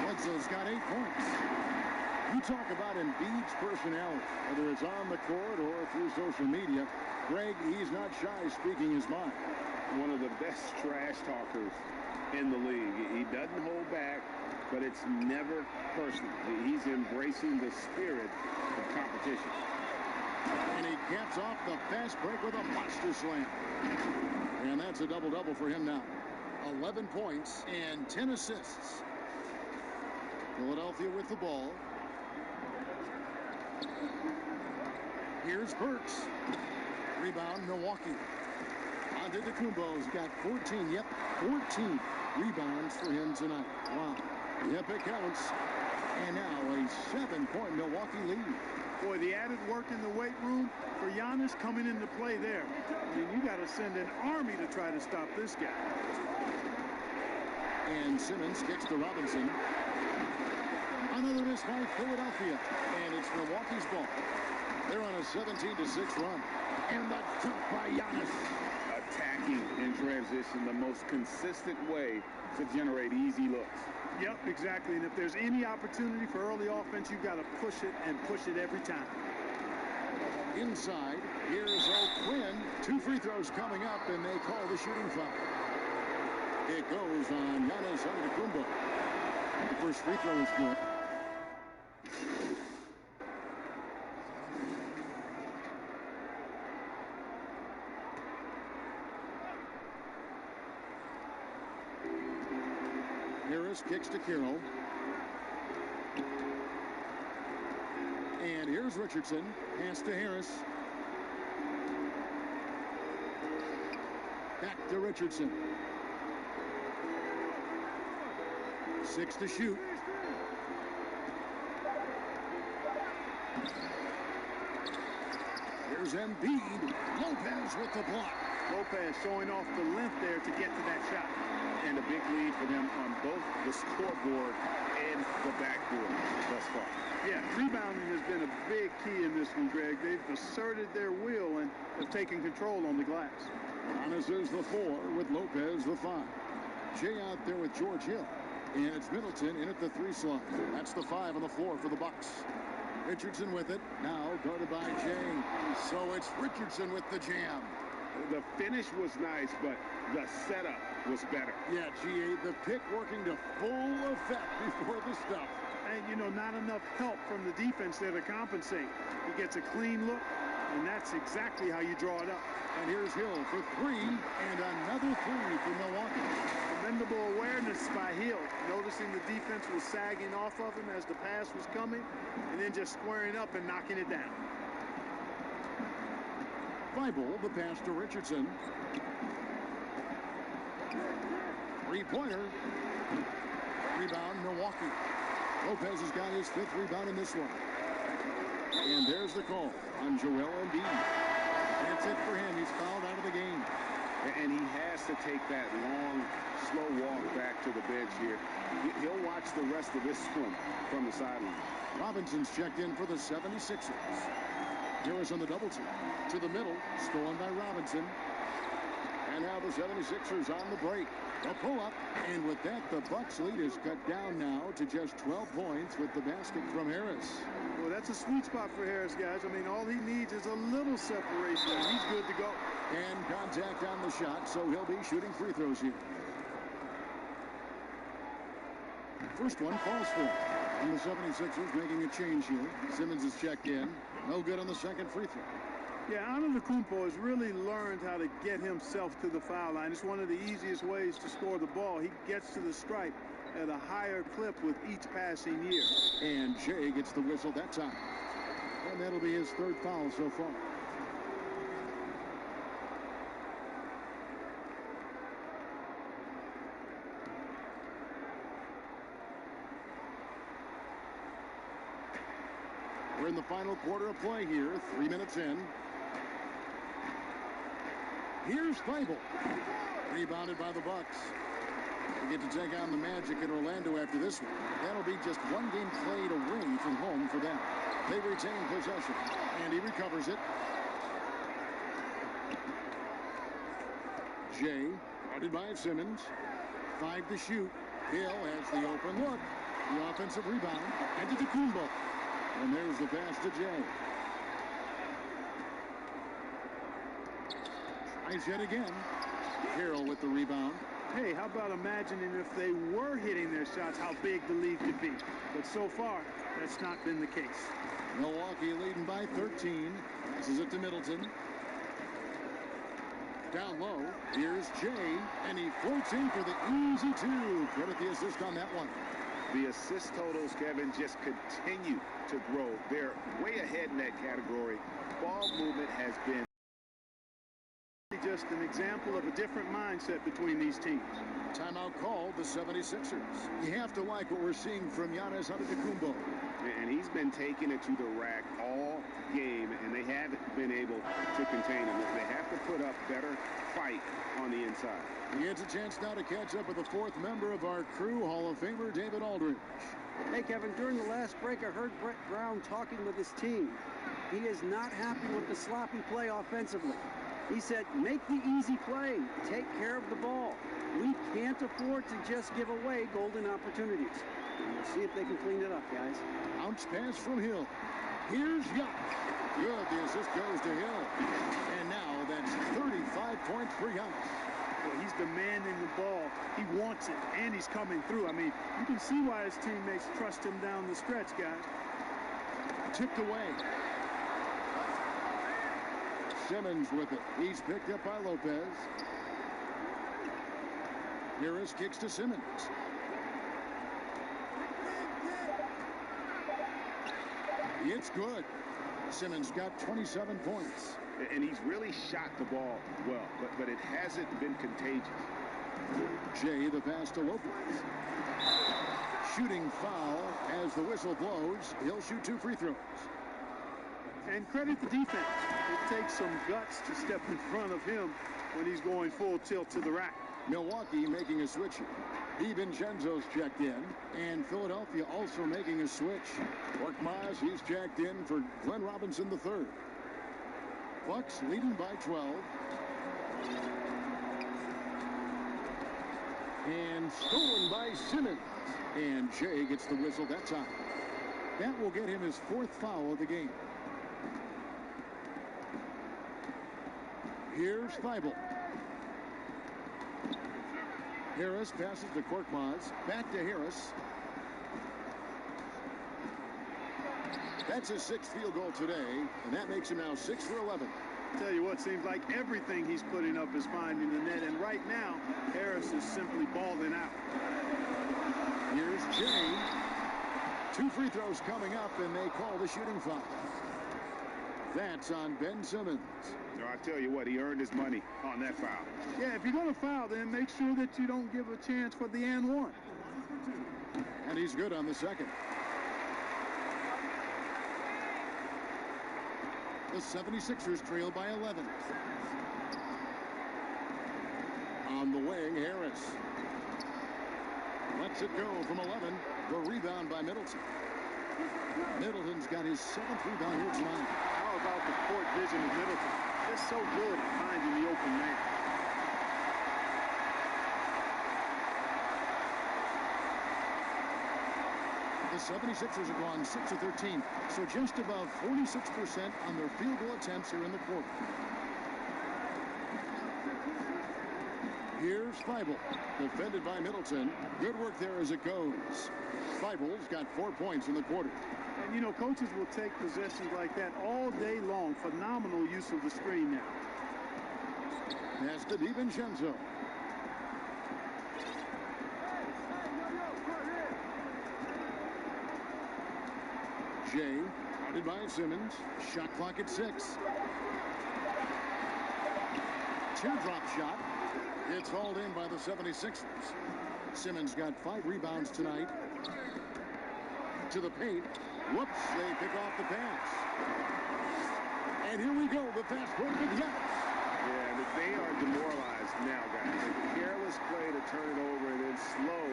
Bledsoe's got 8 points. You talk about Embiid's personality, whether it's on the court or through social media. Greg, he's not shy speaking his mind.
One of the best trash talkers in the league. He doesn't hold back, but it's never personal. He's embracing the spirit of competition.
And he caps off the fast break with a monster slam. And that's a double-double for him now. 11 points and 10 assists. Philadelphia with the ball. Here's Burks. Rebound, Milwaukee. Antetokounmpo's got 14. Yep, 14 rebounds for him tonight. Wow. Yep, it counts. And now a 7-point Milwaukee lead.
Boy, the added work in the weight room for Giannis coming into play there. I mean, you got to send an army to try to stop this guy.
And Simmons kicks to Robinson. Another miss by Philadelphia. And it's Milwaukee's ball. They're on a 17-6 run. And the dunk by Giannis.
Attacking in transition, the most consistent way to generate easy looks.
Yep, exactly. And if there's any opportunity for early offense, you've got to push it and push it every time.
Inside, here's O'Quinn. 2 free throws coming up, and they call the shooting foul. It goes on Giannis Antetokounmpo. The first free throw is good. Harris kicks to Carroll. And here's Richardson. Pass to Harris. Back to Richardson. 6 to shoot. Here's Embiid. Lopez with the block.
Lopez showing off the length there to get to that shot.
And a big lead for them on both the scoreboard and the backboard thus far.
Yeah, rebounding has been a big key in this one, Greg. They've asserted their will and have taken control on the glass.
Giannis is the 4 with Lopez the 5. Jay out there with George Hill. And it's Middleton in at the 3 slot. That's the 5 on the floor for the Bucks. Richardson with it. Now guarded by Jay. So it's Richardson with the jam.
The finish was nice, but the setup was better.
Yeah, GA, the pick working to full effect before the stuff.
And, you know, not enough help from the defense there to compensate. He gets a clean look, and that's exactly how you draw it up.
And here's Hill for 3, and another 3 for Milwaukee.
Commendable awareness by Hill, noticing the defense was sagging off of him as the pass was coming, and then just squaring up and knocking it down.
Bible, the pass to Richardson. 3-pointer. Rebound, Milwaukee. Lopez has got his 5th rebound in this one. And there's the call on Joel Embiid. That's it for him. He's fouled out of the game.
And he has to take that long, slow walk back to the bench here. He'll watch the rest of this one from the sideline.
Robinson's checked in for the 76ers. Harris on the double team. To the middle. Stolen by Robinson. And now the 76ers on the break. A pull-up. And with that, the Bucks lead is cut down now to just 12 points with the basket from Harris.
Well, that's a sweet spot for Harris, guys. I mean, all he needs is a little separation. He's good to go.
And contact on the shot, so he'll be shooting free throws here. First one falls for him. And the 76ers making a change here. Simmons is checked in. No good on the second free throw.
Yeah, Antetokounmpo has really learned how to get himself to the foul line. It's one of the easiest ways to score the ball. He gets to the stripe at a higher clip with each passing year.
And Jay gets the whistle that time. And that'll be his 3rd foul so far. We're in the final quarter of play here, 3 minutes in. Here's Fable. Rebounded by the Bucks. They get to take on the Magic in Orlando after this one. That'll be just 1 game played away from home for them. They retain possession. And he recovers it. Jay, guarded by Simmons. 5 to shoot. Hill has the open look. The offensive rebound. And to Kumbo. And there's the pass to Jay. Tries yet again. Carroll with the rebound.
Hey, how about imagining if they were hitting their shots, how big the lead could be. But so far, that's not been the case.
Milwaukee leading by 13. Passes it to Middleton. Down low. Here's Jay, and he floats in for the easy 2. Credit the assist on that one.
The assist totals, Kevin, just continue to grow. They're way ahead in that category. Ball movement has been
just an example of a different mindset between these teams.
Timeout called the 76ers. You have to like what we're seeing from Giannis Antetokounmpo.
And he's been taking it to the rack all game, and they haven't been able to contain him. They have to put up better fight on the inside.
He gets a chance now to catch up with the 4th member of our crew, Hall of Famer David Aldridge.
Hey, Kevin, during the last break, I heard Brett Brown talking with his team. He is not happy with the sloppy play offensively. He said, make the easy play. Take care of the ball. We can't afford to just give away golden opportunities. We'll see if they can clean it up, guys.
Bounce pass from Hill. Here's Young. Good. The assist goes to Hill. And now that's 35 points for Giannis.
Well, he's demanding the ball. He wants it, and he's coming through. I mean, you can see why his teammates trust him down the stretch, guys.
Tipped away. Simmons with it. He's picked up by Lopez. Harris kicks to Simmons. It's good. Simmons got 27 points.
And he's really shot the ball well, but it hasn't been contagious.
Jay, the pass to Lopez. Shooting foul as the whistle blows. He'll shoot 2 free throws.
And credit the defense. It takes some guts to step in front of him when he's going full tilt to the rack.
Milwaukee making a switch. DiVincenzo's checked in, and Philadelphia also making a switch. Korkmaz, he's checked in for Glenn Robinson III. Bucks leading by 12. And stolen by Simmons. And Jay gets the whistle. That's out. That will get him his 4th foul of the game. Here's Feibel. Harris passes to Korkmaz. Back to Harris. That's his 6th field goal today, and that makes him now 6 for 11.
Tell you what, seems like everything he's putting up is finding the net, and right now, Harris is simply balling out.
Here's Jay. 2 free throws coming up, and they call the shooting foul. That's on Ben Simmons.
No, I tell you what, he earned his money on that foul.
Yeah, if you're going to foul, then make sure that you don't give a chance for the and one.
And he's good on the second. The 76ers trail by 11. On the wing, Harris. Lets it go from 11. The rebound by Middleton. Middleton's got his 7th rebound here tonight.
How about the court vision of Middleton? Just so good at finding the open man.
The 76ers have gone 6 of 13, so just above 46% on their field goal attempts here in the quarter. Here's Feibel, defended by Middleton. Good work there as it goes. Feibel's got 4 points in the quarter.
And, you know, coaches will take possessions like that all day long. Phenomenal use of the screen now.
Pass to DiVincenzo. Jay, guarded by Simmons. Shot clock at 6. Teardrop shot. It's hauled in by the 76ers. Simmons got 5 rebounds tonight. To the paint. Whoops, they pick off the pass. And here we go, the fast break with Giannis.
Yeah, they are demoralized now, guys. A careless play to turn it over and then slow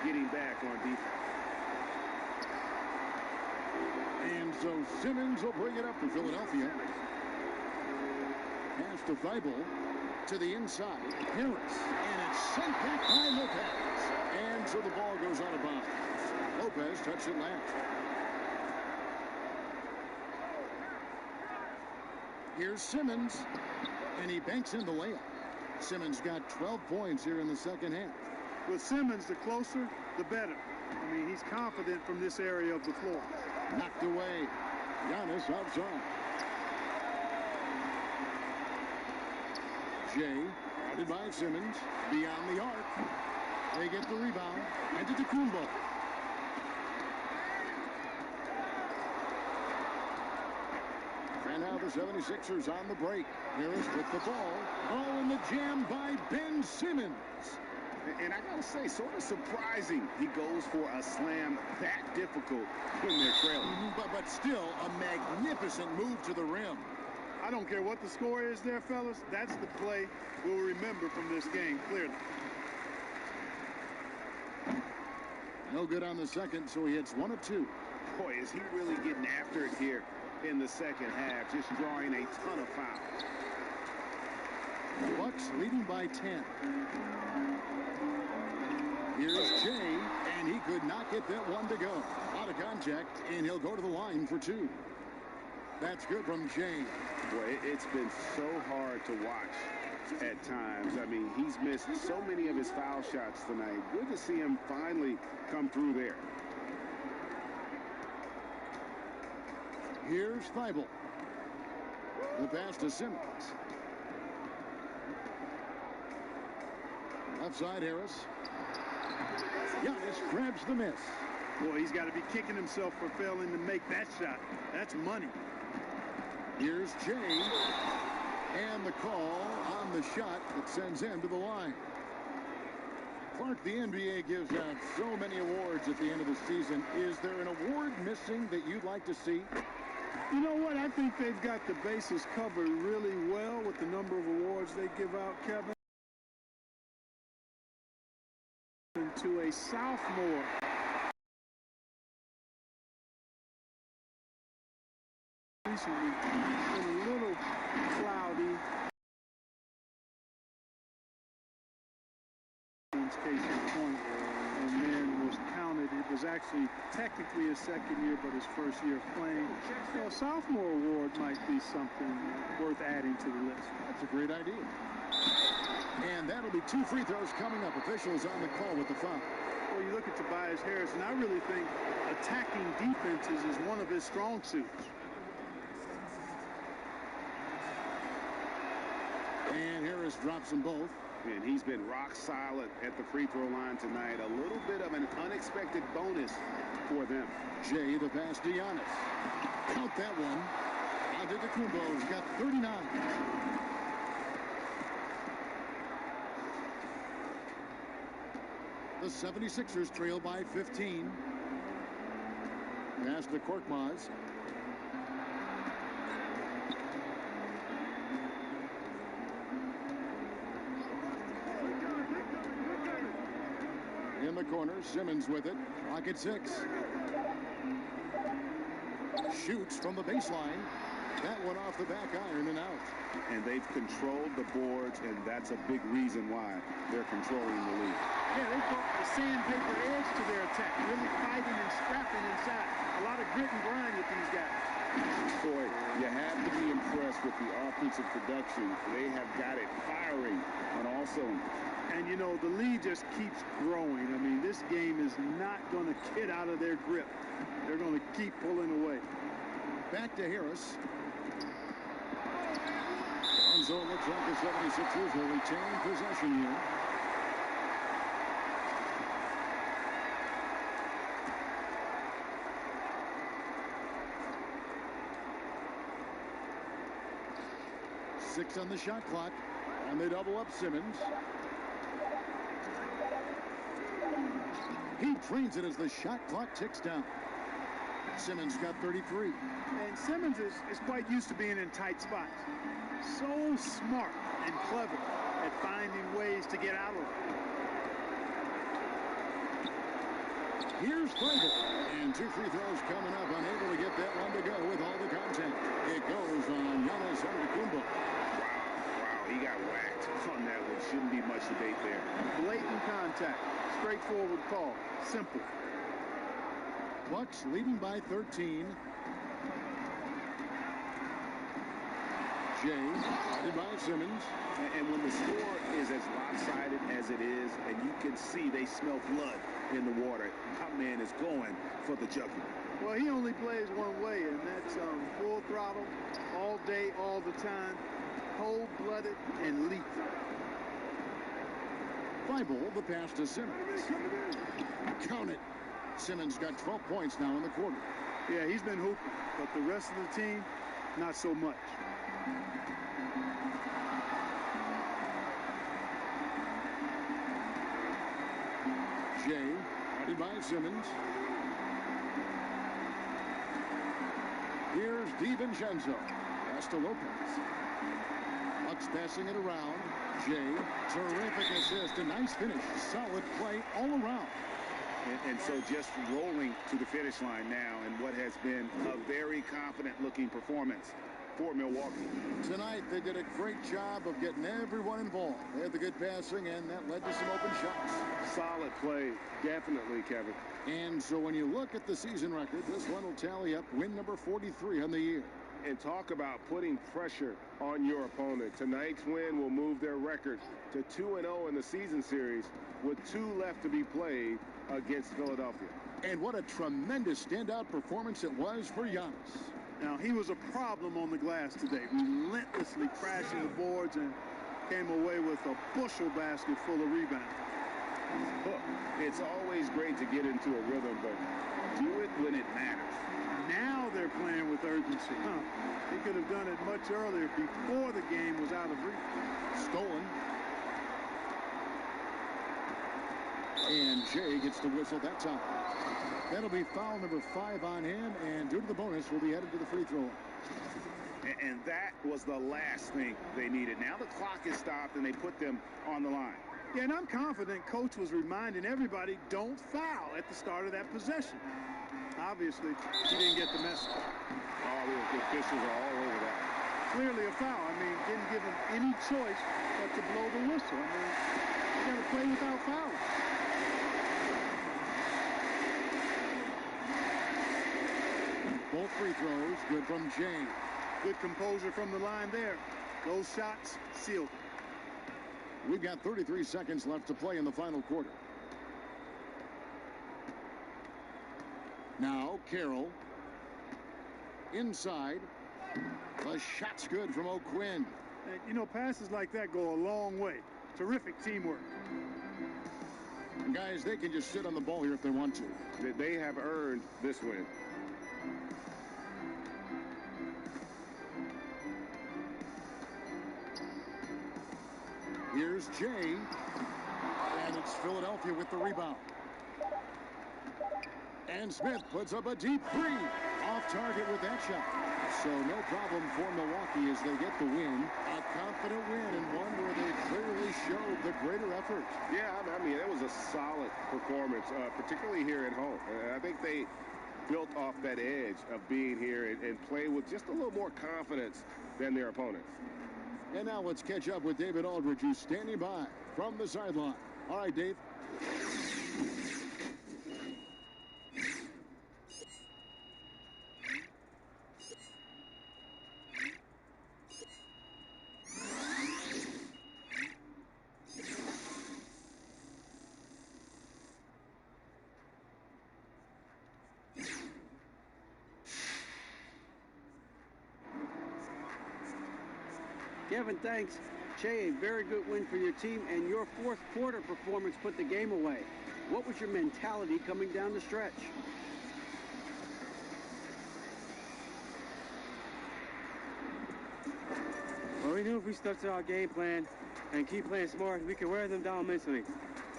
getting back on defense.
And so Simmons will bring it up for Philadelphia. Pass to Feibel. to the inside. Harris, and it's sent back by Lopez. And so the ball goes out of bounds. Lopez touched it last. Here's Simmons, and he banks in the layup. Simmons got 12 points here in the second half.
With Simmons, the closer, the better. I mean, he's confident from this area of the floor.
Knocked away. Giannis outside. Jay, guarded by Simmons, beyond the arc. They get the rebound. And to Kumbo. And now the 76ers on the break. Harris with the ball. Oh, and the jam by Ben Simmons.
And I got to say, sort of surprising he goes for a slam that difficult when they're trailing.
But still a magnificent move to the rim.
I don't care what the score is there, fellas. That's the play we'll remember from this game, clearly.
No good on the second, so he hits 1 of 2.
Boy, is he really getting after it here in the second half, just drawing a ton of fouls.
Bucks leading by 10. Here's Jay, and he could not get that one to go. Out of contact, and he'll go to the line for 2. That's good from Jay.
Boy, it's been so hard to watch at times. I mean, he's missed so many of his foul shots tonight. Good to see him finally come through there.
Here's Thibault. The pass to Simmons. Left side, Harris. Giannis grabs the miss.
Boy, he's got to be kicking himself for failing to make that shot. That's money.
Here's Jay. And the call on the shot that sends him to the line. Clark, the NBA gives out so many awards at the end of the season. Is there an award missing that you'd like to see?
You know what? I think they've got the bases covered really well with the number of awards they give out, Kevin. To a sophomore. Recently, it's been a little cloudy. Case in point, and then was counted. It was actually technically his second year, but his first year of playing. So a sophomore award might be something worth adding to the list.
That's a great idea. And that'll be 2 free throws coming up. Officials on the call with the foul.
Well, you look at Tobias Harris, and I really think attacking defenses is one of his strong suits.
And Harris drops them both.
And he's been rock solid at the free throw line tonight. A little bit of an unexpected bonus for them.
Jay, the pass to Giannis. Count that one. Antetokounmpo's got 39. The 76ers trail by 15. Pass to Korkmaz. In the corner, Simmons with it. Clock at 6. Shoots from the baseline. That one off the back iron and out.
And they've controlled the boards, and that's a big reason why they're controlling the lead.
Yeah, they put the sandpaper edge to their attack, really fighting and scrapping inside. A lot of grit and grind with these guys.
Boy, you have to be impressed with the offensive production. They have got it firing on all cylinders.
And, you know, the lead just keeps growing. I mean, this game is not going to get out of their grip. They're going to keep pulling away.
Back to Harris. And so it looks like the 76ers will retain possession here. Six on the shot clock, and they double up Simmons. He drains it as the shot clock ticks down. Simmons got 33.
And Simmons is quite used to being in tight spots. So smart and clever at finding ways to get out of it.
Here's Thibault. And 2 free throws coming up. Unable to get that one to go with all the contact. It goes on Giannis Antetokounmpo.
Wow,
he got whacked on that one. Shouldn't be much debate there.
Blatant contact. Straightforward call. Simple.
Bucks leading by 13. Jay, guarded by Simmons.
And when the score is as lopsided as it is, and you can see they smell blood in the water, my man is going for the jugular.
Well, he only plays one way, and that's full throttle, all day, all the time, cold-blooded and lethal.
Fly ball, the pass to Simmons. Count it. Simmons got 12 points now in the quarter.
Yeah, he's been hooping, but the rest of the team, not so much.
Jay, guarded by Simmons. Here's DiVincenzo. Pass to Lopez. Bucks passing it around. Jay, terrific assist. A nice finish. Solid play all around.
And so just rolling to the finish line now in what has been a very confident-looking performance for Milwaukee.
Tonight, they did a great job of getting everyone involved. They had the good passing, and that led to some open shots.
Solid play, definitely, Kevin.
And so when you look at the season record, this one will tally up win number 43 on the year.
And talk about putting pressure on your opponent. Tonight's win will move their record to 2-0 in the season series with 2 left to be played against Philadelphia.
And what a tremendous standout performance it was for Giannis.
Now, he was a problem on the glass today, relentlessly crashing the boards and came away with a bushel basket full of rebounds.
Look, it's always great to get into a rhythm, but do it when it matters.
Now they're playing with urgency. He could have done it much earlier before the game was out of reach.
Stolen. And Jay gets the whistle that time. That'll be foul number 5 on him, and due to the bonus, will be headed to the free throw.
And that was the last thing they needed. Now the clock is stopped, and they put them on the line.
Yeah, and I'm confident Coach was reminding everybody, don't foul at the start of that possession. Obviously, he didn't get the message.
Oh, the officials are all over that.
Clearly a foul. I mean, didn't give him any choice but to blow the whistle. I mean, you got to play without fouling.
Both free throws good from Jay.
Good composure from the line there. Those shots sealed.
We've got 33 seconds left to play in the final quarter. Now Carroll. Inside. The shot's good from O'Quinn.
And, you know, passes like that go a long way. Terrific teamwork.
And guys, they can just sit on the ball here if they want to.
They have earned this win.
Here's Jay. And it's Philadelphia with the rebound. And Smith puts up a deep 3. Off target with that shot. So no problem for Milwaukee as they get the win. A confident win and one where they clearly showed the greater effort.
Yeah, I mean, it was a solid performance, particularly here at home. I think they built off that edge of being here and play with just a little more confidence than their opponents.
And now let's catch up with David Aldridge, who's standing by from the sideline. All right, Dave.
Kevin, thanks. Che, a very good win for your team, and your fourth quarter performance put the game away. What was your mentality coming down the stretch?
Well, we knew if we stuck to our game plan and keep playing smart, we could wear them down mentally.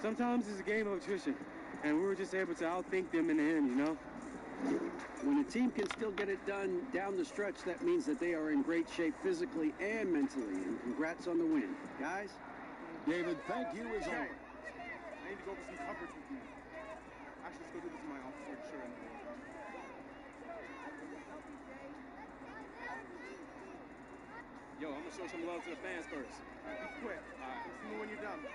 Sometimes it's a game of attrition, and we were just able to outthink them in the end, you know?
When a team can still get it done down the stretch, that means that they are in great shape physically and mentally. And congrats on the win. Guys?
David, thank you as always.
I need to go over some coverage with you. Actually, let's go do this in my office. Sure.
Yo, I'm gonna show some love to the fans first.
Be quick.
All right.
See me when you're done.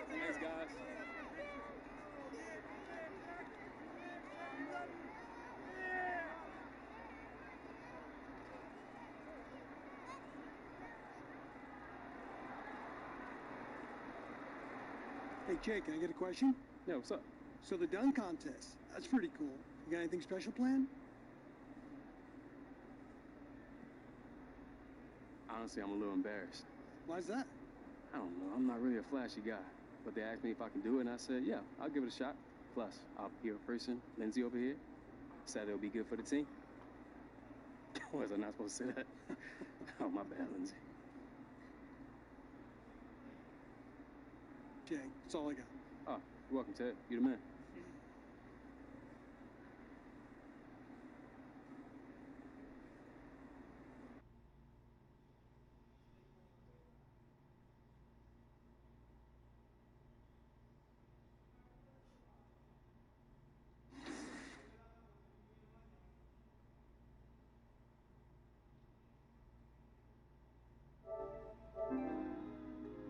Thanks, guys.
Hey, Jay, can I get a question?
Yeah, what's up?
So the dunk contest, that's pretty cool. You got anything special planned?
Honestly, I'm a little embarrassed.
Why's that?
I don't know. I'm not really a flashy guy. But they asked me if I can do it, and I said, yeah, I'll give it a shot. Plus, I'll hear a person, Lindsay over here, said it'll be good for the team. Was I not supposed to say that? Oh, my bad, Lindsay.
Jay, that's all I got.
Oh, you're welcome, Ted. You're the man.